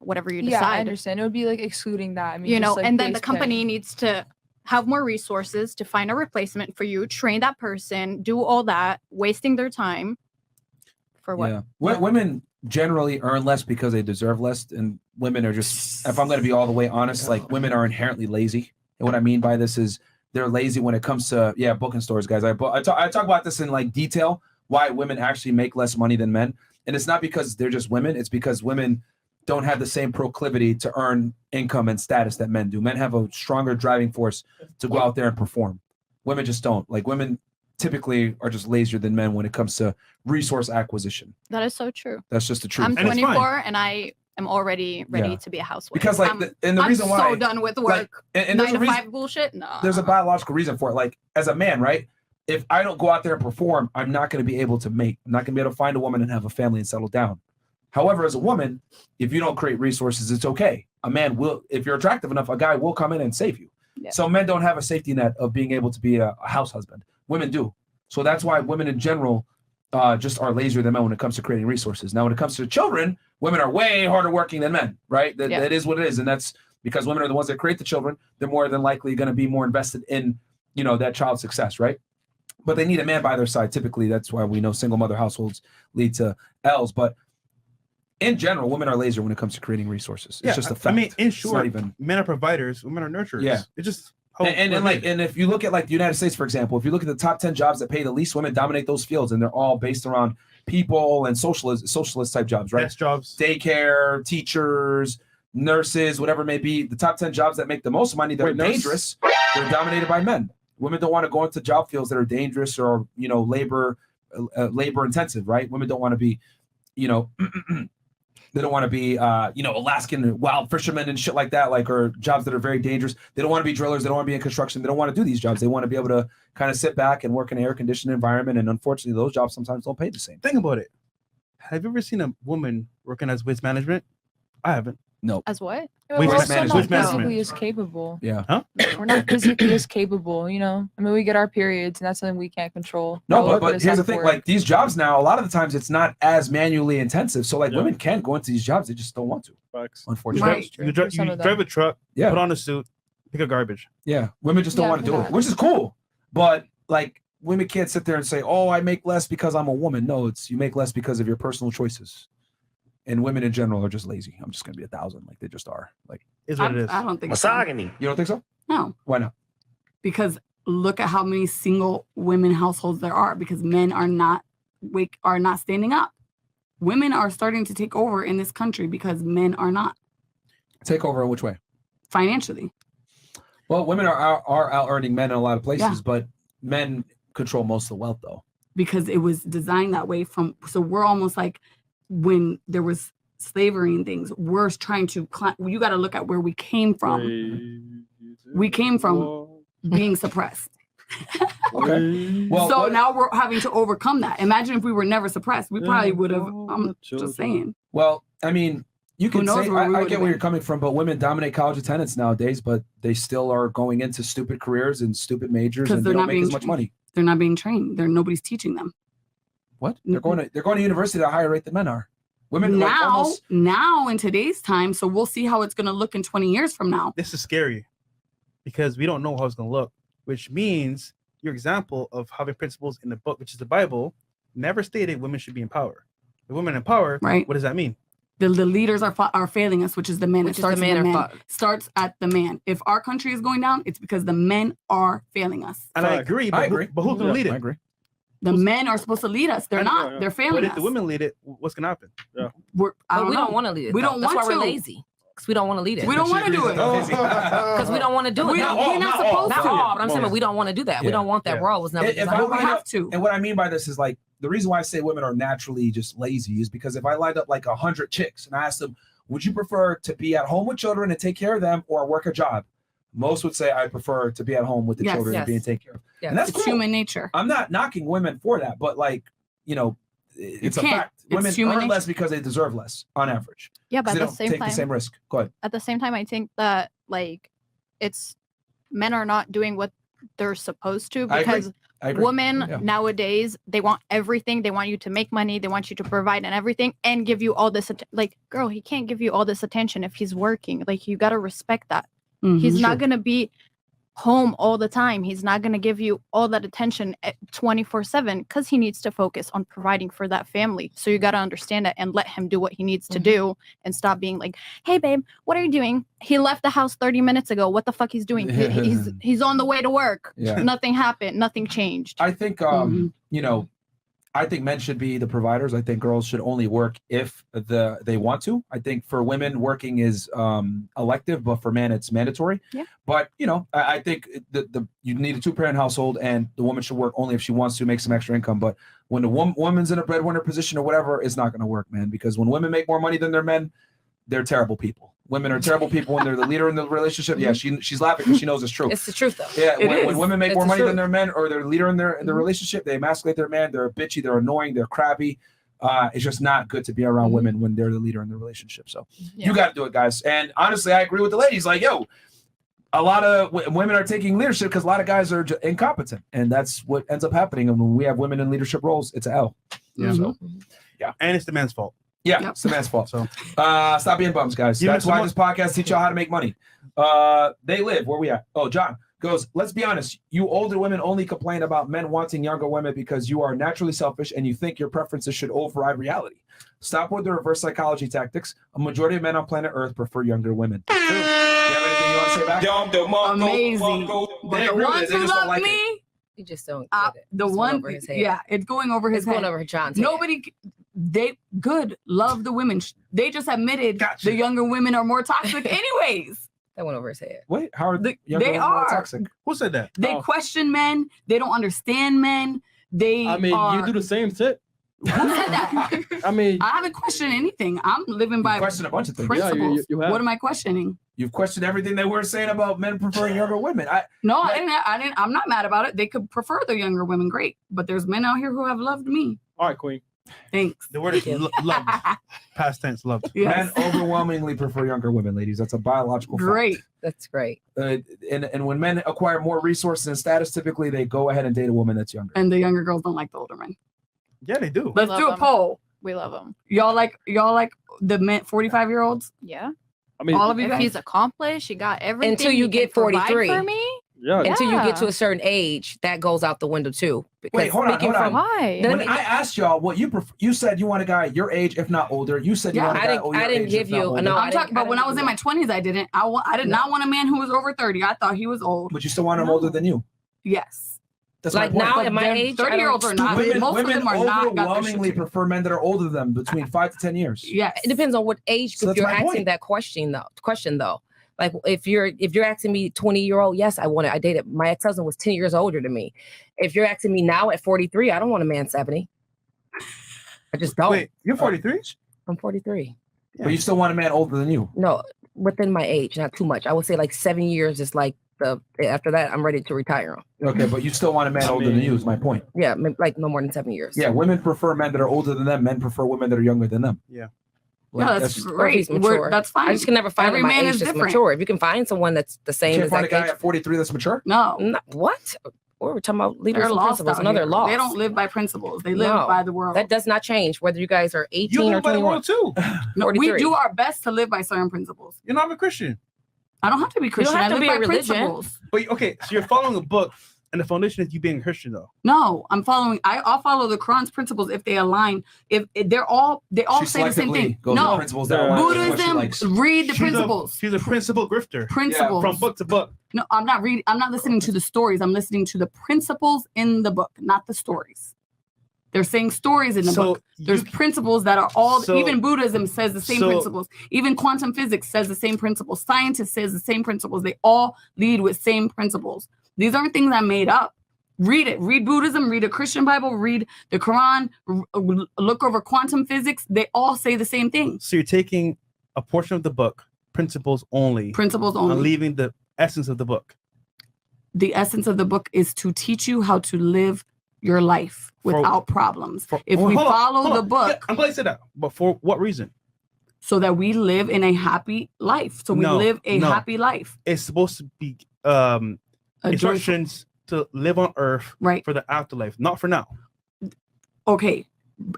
whatever you Yeah, I decide. understand. It would be like excluding that. I mean, You just, know, like, and then the base company pay. needs to have more resources to find a replacement for you, train that person, do all that, wasting their time for what? Yeah. Women generally earn less because they deserve less, and women are just, if I'm going to be all the way honest, like women are inherently lazy. And what I mean by this is they're lazy when it comes to booking stores, guys. I talk about this in like detail, why women actually make less money than men, and it's not because they're just women. It's because women don't have the same proclivity to earn income and status that men do. Men have a stronger driving force to go out there and perform. Women just don't. Like women typically are just lazier than men when it comes to resource acquisition. That is so true. That's just the truth. I'm 24 and I am already ready to be a housewife. Because like, and the reason I'm why, so done with work. like, and 9 to 5 bullshit. No. There's a biological reason for it. Like as a man, right? If I don't go out there and perform, I'm not going to be able to mate. I'm not going to be able to find a woman and have a family and settle down. However, as a woman, if you don't create resources, it's okay. A man will, if you're attractive enough, a guy will come in and save you. Yeah. So men don't have a safety net of being able to be a house husband. Women do. So that's why women in general just are lazier than men when it comes to creating resources. Now, when it comes to children, women are way harder working than men, right? That is what it is. And that's because women are the ones that create the children. They're more than likely going to be more invested in, that child's success, right? But they need a man by their side. Typically, that's why we know single mother households lead to L's. But in general, women are lazier when it comes to creating resources. It's just a fact. I mean, in It's not short, even... men are providers, women are nurturers. Yeah. It just and if you look at like the United States, for example, if you look at the top 10 jobs that pay the least, women dominate those fields, and they're all based around people and socialist type jobs, right? Best jobs. Daycare, teachers, nurses, whatever it may be. The top 10 jobs that make the most money that are dangerous, they're dominated by men. Women don't want to go into job fields that are dangerous or labor intensive, right? Women don't want to be, they don't want to be, Alaskan wild fishermen and shit like that, or jobs that are very dangerous. They don't want to be drillers. They don't want to be in construction. They don't want to do these jobs. They want to be able to kind of sit back and work in an air-conditioned environment. And unfortunately, those jobs sometimes don't pay the same. Think about it. Have you ever seen a woman working as waste management? I haven't. No. As what? Yeah, Waste we're also management. not physically as capable. Yeah. Huh? We're not physically as capable, I mean, we get our periods, and that's something we can't control. No, but here's the thing. Like these jobs now, a lot of the times it's not as manually intensive. So women can go into these jobs. They just don't want to. Unfortunately. You drive a truck, put on a suit, pick up garbage. Yeah. Women just don't want to do it, which is cool. But like women can't sit there and say, oh, I make less because I'm a woman. No, it's you make less because of your personal choices. And women in general are just lazy. I'm just gonna be 1,000, like they just are. Like is what it is. I don't think misogyny. You don't think so? No. Why not? Because look at how many single women households there are. Because men are not standing up. Women are starting to take over in this country because men are not. Take over in which way? Financially. Well, women are out earning men in a lot of places, but men control most of the wealth, though. Because it was designed that way so we're almost like when there was slavery and things, we're trying to you got to look at where we came from. We came from being suppressed. Okay. Well, so now we're having to overcome that. Imagine if we were never suppressed, we probably would have. I'm just saying. Well, I mean, you can say I get where been. you're coming from, but women dominate college attendance nowadays, but they still are going into stupid careers and stupid majors, and they don't make as much money. They're not being trained. Nobody's teaching them. What? They're going to university at a higher rate than men are. Women now in today's time, so we'll see how it's going to look in 20 years from now. This is scary because we don't know how it's going to look, which means your example of having principles in the book, which is the Bible, never stated women should be in power. The women in power, right? What does that mean? The leaders are failing us, which is the men. Which it starts is the man starts at the man. If our country is going down, it's because the men are failing us. And I agree, but who's going to lead it? I agree. The men are supposed to lead us. They're not. They're failing us. But if the women lead it, what's going to happen? Yeah. We don't want to lead it. We don't That's want why to. we're lazy. Because we don't want to lead it. We don't want to do it. Because we don't want to do it. We're not supposed to. But I'm saying we don't want to do that. We don't want that. Role was never designed. We have to. And what I mean by this is like the reason why I say women are naturally just lazy is because if I lined up like 100 chicks and I asked them, would you prefer to be at home with children and take care of them or work a job? Most would say I prefer to be at home with the children and being taken care of. Yes. And that's it's cool. human nature. I'm not knocking women for that, but like, it's a fact. Women earn less because they deserve less on average. Yeah, but they at the don't same take time, the same risk. Go ahead. At the same time, I think that like it's men are not doing what they're supposed to, I agree. because I agree. women Yeah. nowadays, they want everything. They want you to make money. They want you to provide and everything and give you all this. Like, girl, he can't give you all this attention if he's working. Like, you got to respect that. He's not going to be home all the time. He's not going to give you all that attention 24/7 because he needs to focus on providing for that family. So you got to understand that and let him do what he needs to do and stop being like, hey, babe, what are you doing? He left the house 30 minutes ago. What the fuck he's doing? He's on the way to work. Yeah. Nothing happened. Nothing changed. I think you know, I think men should be the providers. I think girls should only work if they want to. I think for women, working is elective, but for men, it's mandatory. Yeah. But you know, I think the you need a 2-parent household, and the woman should work only if she wants to make some extra income. But when the woman's in a breadwinner position or whatever, it's not going to work, man. Because when women make more money than their men, they're terrible people. Women are terrible people when they're the leader in the relationship. Yeah, she's laughing because she knows it's true. It's the truth, though. Yeah, It when is. women make It's more the money truth. than their men, or they're the leader in their relationship, they emasculate their man. They're bitchy, they're annoying, they're crabby. It's just not good to be around women when they're the leader in the relationship. So you got to do it, guys. And honestly, I agree with the ladies. Like, yo, a lot of women are taking leadership because a lot of guys are incompetent, and that's what ends up happening. And when we have women in leadership roles, it's a L. Yeah. So, And it's the man's fault. yeah, Yep. it's the man's fault. So Stop being bums, guys. Give That's us why some this podcast teach y'all how to make money. They live where we at. Oh, John goes, let's be honest. You older women only complain about men wanting younger women because you are naturally selfish and you think your preferences should override reality. Stop with the reverse psychology tactics. A majority of men on planet Earth prefer younger women. Do you have anything you want to say back? Amazing. But They the agree with ones it, they who just don't love like it. me, You just don't the get it. It's going one, over his head. yeah, it's going over his It's going head. over John's head. Nobody, they good love the women. They just admitted Gotcha. the younger women are more toxic, anyways. That went over his head. Wait, how are They- younger they women more are. toxic? who said that? They Oh. question men. They don't understand men. They I mean, are, you do the same shit. Who said that? I mean, I haven't questioned anything. I'm living You by question a bunch of things. Yeah, principles. you have. What am I questioning? You've questioned everything they were saying about men preferring younger women. No, Right. I didn't. I'm not mad about it. They could prefer the younger women, great. But there's men out here who have loved me. all right, Queen. Thanks. The word is love. Past tense, love. Yes. Men overwhelmingly prefer younger women, ladies. That's a biological fact. Great. That's great. And when men acquire more resources and status, typically they go ahead and date a woman that's younger. And the younger girls don't like the older men. Yeah, they do. Let's Love do a them. poll. We love him. Y'all like the men 45-year-olds? Yeah. I mean, All of you If guys? he's accomplished, he got everything. Until you he get can provide 43. for me. yeah. Yeah. Until you get to a certain age, that goes out the window too. Because Wait, hold on, speaking hold on. from- Why? Let When me- I asked y'all what you prefer, you said you want a guy your age, if not older. You said you Yeah. want a I guy didn't- your I didn't age, give if not you- older. no, I'm talking about when I was in my didn't 20s, I didn't. I did not want a man who was over 30. I thought he was old. But you still want him No. older than you. Yes. That's Like my point. now But at my they're- age, 30-year-olds are not. women, most women of them are not got their shit overwhelmingly together. prefer men that are older than them, between 5 to 10 years. Yes. It depends on what age So group that's you're my asking point. that question though. Like if you're asking me 20-year-old, yes, I want it. I dated my ex-husband was 10 years older than me. If you're asking me now at 43, I don't want a man 70. I just don't. Wait, you're 43? I'm 43. But you still want a man older than you. No, within my age, not too much. I would say like 7 years is like after that, I'm ready to retire. Okay, but you still want a man I older than mean- you is my point. Yeah, like no more than 7 years. Yeah, women prefer men that are older than them. Men prefer women that are younger than them. Yeah. Yeah, that's Or if great. he's mature. That's fine. I just can never find Every my man age is that's different. mature. If you can find someone that's the You same can't as find a that guy age, at 43 that's mature. No. what? Or we're talking about leaders They're and lost principles out and other here. laws. They don't live by principles. They live No, by the world. That does not change whether you guys are 18 You or live by the 21. world too. No, we 43. do our best to live by certain principles. You're not a Christian. I don't have to be Christian. have I to live be by a religion. principles. But okay, so you're following a book, and the foundation is you being a Christian, though. No, I'm following. I'll follow the Quran's principles if they align. If they all She say the same selectively thing. goes with No, principles that align with what she Buddhism. likes. Read the She's a- principles. She's a principle grifter. Principles. From book to book. No, I'm not reading. I'm not listening to the stories. I'm listening to the principles in the book, not the stories. They're saying stories in the book. There's principles that are all. So- even Buddhism says the same so- principles. Even quantum physics says the same principles. Scientists says the same principles. They all lead with same principles. These aren't things I made up. Read it. Read Buddhism. Read a Christian Bible. Read the Quran. Look over quantum physics. They all say the same thing. So you're taking a portion of the book, principles only, Principles and only. leaving the essence of the book. The essence of the book is to teach you how to live your life without problems. If we Hold on, follow hold the on. book, Yeah, I'm glad you said that. But for what reason? so that we live in a happy life. So we No, live a no. happy life. It's supposed to be A joyful- instructions to live on earth Right. for the afterlife, not for now. Okay.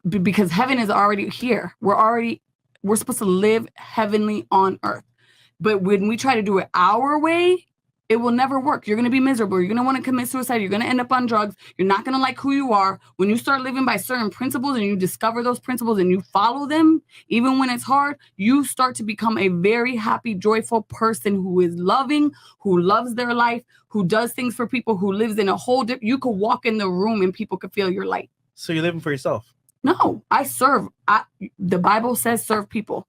Because heaven is already here. We're supposed to live heavenly on earth. But when we try to do it our way, it will never work. You're going to be miserable. You're going to want to commit suicide. You're going to end up on drugs. You're not going to like who you are. When you start living by certain principles and you discover those principles and you follow them, even when it's hard, you start to become a very happy, joyful person who is loving, who loves their life, who does things for people, who lives in a whole different. You could walk in the room and people could feel your light. So you're living for yourself. No, I serve. The Bible says serve people.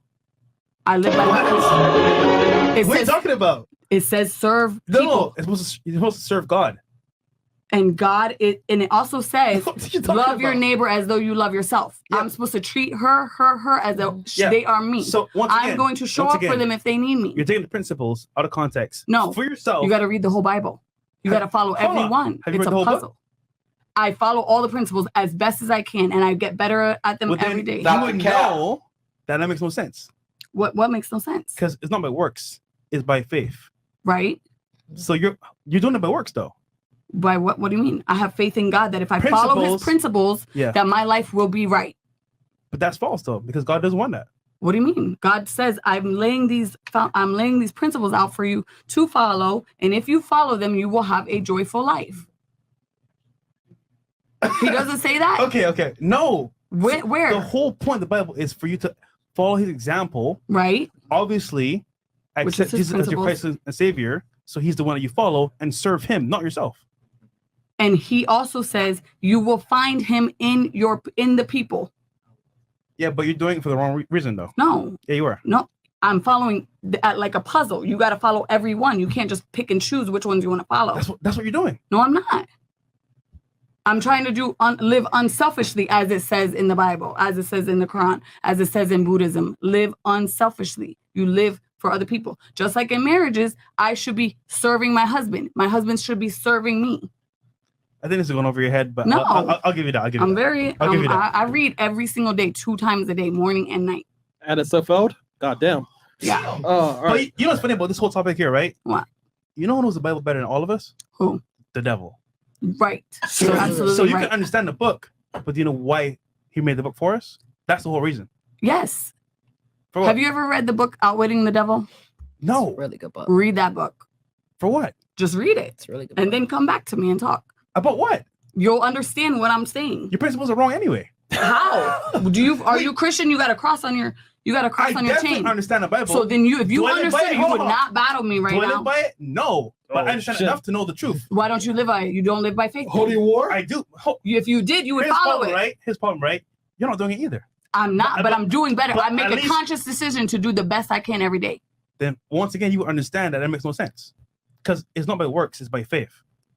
I live by that. What are you It talking about? says serve No, people. you're supposed to serve God. And God, and it also says What are you talking love your about? neighbor as though you love yourself. Yeah. I'm supposed to treat her as though Yeah. they are me. So once again, I'm going to show once up for again, them if they need me. You're taking the principles out of context. No, For yourself. You got to read the whole Bible. You got to follow Hold on. every one. Have you It's read a the whole book? puzzle. I follow all the principles as best as I can, and I get better at them Well, then every day. that- You would know that makes no sense What makes no sense, because it's not by works; it's by faith. right? So you're doing it by works, though. By what? What do you mean? I have faith in God that if I follow His principles, Yeah, that my life will be right. but that's false, though, because God doesn't want that. What do you mean? God says I'm laying these principles out for you to follow, and if you follow them, you will have a joyful life. He doesn't say that. Okay. No. Where? The whole point of the Bible is for you to follow His example. Right. Obviously, Which is accept his Jesus as your principles. Christ and Savior. So He's the one that you follow and serve Him, not yourself. And He also says you will find Him in the people. Yeah, but you're doing it for the wrong reason, though. No, Yeah, you are. no. I'm following like a puzzle. You got to follow every one. You can't just pick and choose which ones you want to follow. That's what you're doing. No, I'm not. I'm trying to live unselfishly, as it says in the Bible, as it says in the Quran, as it says in Buddhism. Live unselfishly. You live for other people. Just like in marriages, I should be serving my husband. My husband should be serving me. I think this is going over your head, but No. I'll give you that. I'll give you I'm that. very. I'll give you that. I read every single day, 2 times a day, morning and night. And it's fulfilled? God damn. Yeah. Oh, all But right. you know what's funny about this whole topic here, right? What? You know who knows the Bible better than all of us? Who? The devil. Right. You're absolutely So you right. can understand the book, but do you know why he made the book for us? That's the whole reason. Yes. For what? Have you ever read the book Outwitting the Devil? No. Really good book. Read that book. For what? Just read it. It's a really good. And book. then come back to me and talk. About what? You'll understand what I'm saying. Your principles are wrong anyway. How? Are you Christian? You got a cross on your I on your definitely chain. understand the Bible. So then if you Do I live by understood, it? you Hold would on. not battle me right do I now. live by it? No. But Oh, I understand shit. enough to know the truth. Why don't you live by it? You don't live by faith. Holy war? I do. If you did, you would His follow problem, it. right? His problem, right? You're not doing it either. I'm not, but I'm doing better. but I make at a least- conscious decision to do the best I can every day. Then once again, you understand that makes no sense. Because it's not by works, it's by faith.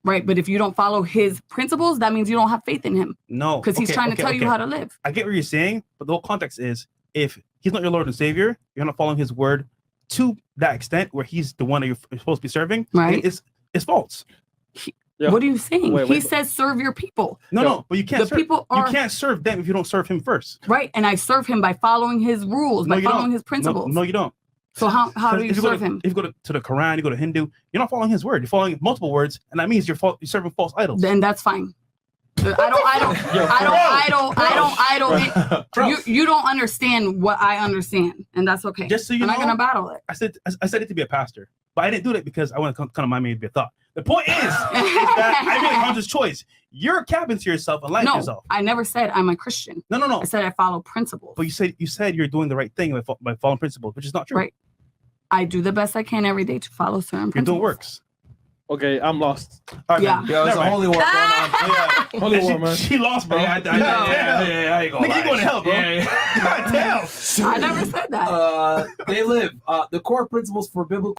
Right. But if you don't follow his principles, that means you don't have faith in him. No. Because he's trying to tell you how to live. I get what you're saying, but the whole context is if he's not your Lord and Savior, you're not following his word to that extent where he's the one that you're supposed to be serving. Right. It's false. Yeah. What are you saying? Wait, he wait. says serve your people. No, but you can't The serve, people are you can't serve them if you don't serve him first. right. And I serve him by following his rules, No, by you don't. following his No, principles. no, you don't. So how do 'Cause you if go serve to, him? If you go to the Quran, you go to Hindu, you're not following his word. You're following multiple words, and that means you're serving false idols. Then that's fine. I don't idle. You don't understand what I understand, and that's okay. Just so you I'm not know, gonna battle it. I said it to be a pastor, but I didn't do that because I want to kind of mind me to be a thought. The point is that I made a conscious choice. You're capping to yourself and lying to No, yourself. I never said I'm a Christian. No. I said I follow principles. But you said you're doing the right thing by following principles, which is not true. Right. I do the best I can every day to follow certain You're principles. doing works. Okay, I'm lost. All right, Yeah. man. Yo, it's Never a mind. holy war going on. Yeah. Holy And war, man. she lost, bro. Yeah, I ain't gonna Nigga, lie. you going to hell, bro. Yeah. God damn. I never said that. They live. The core principles for biblical